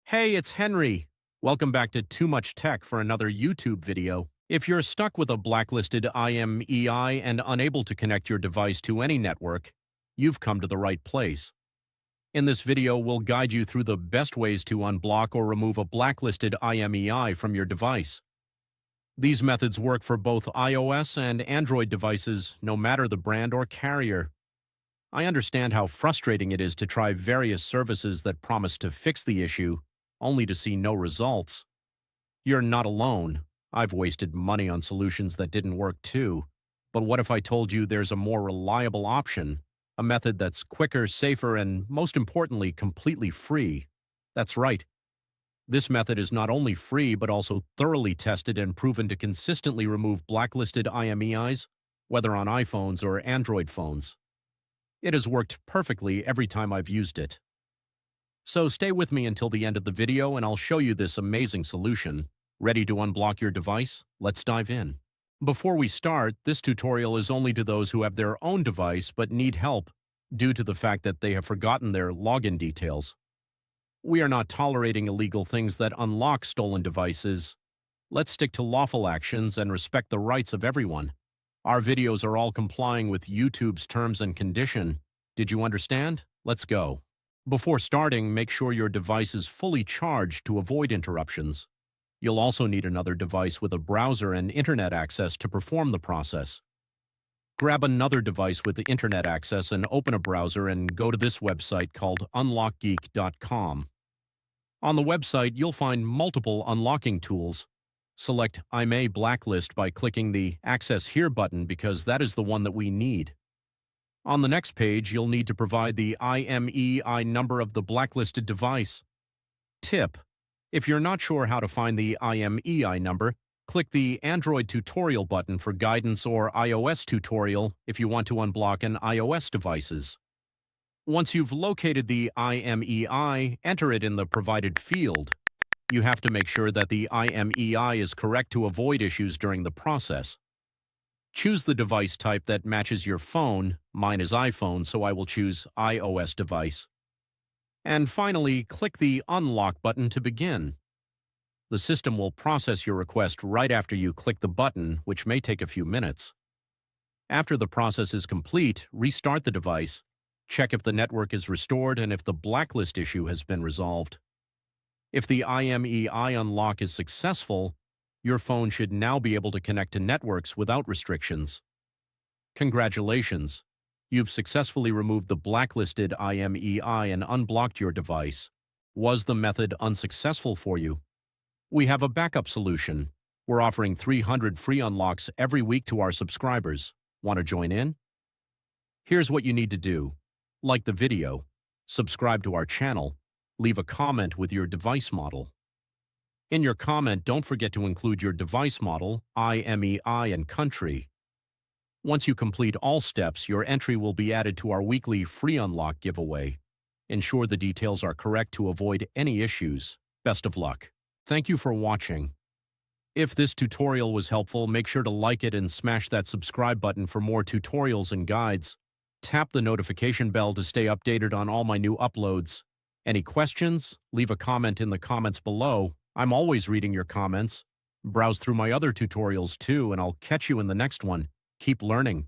Hey, it's Henry. Welcome back to Too Much Tech for another YouTube video. If you're stuck with a blacklisted IMEI and unable to connect your device to any network, you've come to the right place. In this video, we'll guide you through the best ways to unblock or remove a blacklisted IMEI from your device. These methods work for both iOS and Android devices, no matter the brand or carrier. I understand how frustrating it is to try various services that promise to fix the issue, only to see no results. You're not alone. I've wasted money on solutions that didn't work too. But what if I told you there's a more reliable option? A method that's quicker, safer, and most importantly, completely free. That's right. This method is not only free, but also thoroughly tested and proven to consistently remove blacklisted IMEIs, whether on iPhones or Android phones. It has worked perfectly every time I've used it. So stay with me until the end of the video and I'll show you this amazing solution. Ready to unblock your device? Let's dive in. Before we start, this tutorial is only to those who have their own device but need help due to the fact that they have forgotten their login details. We are not tolerating illegal things that unlock stolen devices. Let's stick to lawful actions and respect the rights of everyone. Our videos are all complying with YouTube's terms and conditions. Did you understand? Let's go. Before starting, make sure your device is fully charged to avoid interruptions. You'll also need another device with a browser and internet access to perform the process. Grab another device with the internet access and open a browser and go to this website called unlockgeek.com. On the website, you'll find multiple unlocking tools. Select IMEI Blacklist by clicking the Access Here button because that is the one that we need. On the next page, you'll need to provide the IMEI number of the blacklisted device. Tip: if you're not sure how to find the IMEI number, click the Android tutorial button for guidance or iOS tutorial if you want to unblock an iOS devices. Once you've located the IMEI, enter it in the provided field. You have to make sure that the IMEI is correct to avoid issues during the process. Choose the device type that matches your phone. Mine is iPhone, so I will choose iOS device. And finally, click the Unlock button to begin. The system will process your request right after you click the button, which may take a few minutes. After the process is complete, restart the device, check if the network is restored and if the blacklist issue has been resolved. If the IMEI unlock is successful, your phone should now be able to connect to networks without restrictions. Congratulations! You've successfully removed the blacklisted IMEI and unblocked your device. Was the method unsuccessful for you? We have a backup solution. We're offering 300 free unlocks every week to our subscribers. Want to join in? Here's what you need to do. Like the video, subscribe to our channel, leave a comment with your device model. In your comment, don't forget to include your device model, IMEI, and country. Once you complete all steps, your entry will be added to our weekly free unlock giveaway. Ensure the details are correct to avoid any issues. Best of luck. Thank you for watching. If this tutorial was helpful, make sure to like it and smash that subscribe button for more tutorials and guides. Tap the notification bell to stay updated on all my new uploads. Any questions? Leave a comment in the comments below. I'm always reading your comments. Browse through my other tutorials too, and I'll catch you in the next one. Keep learning.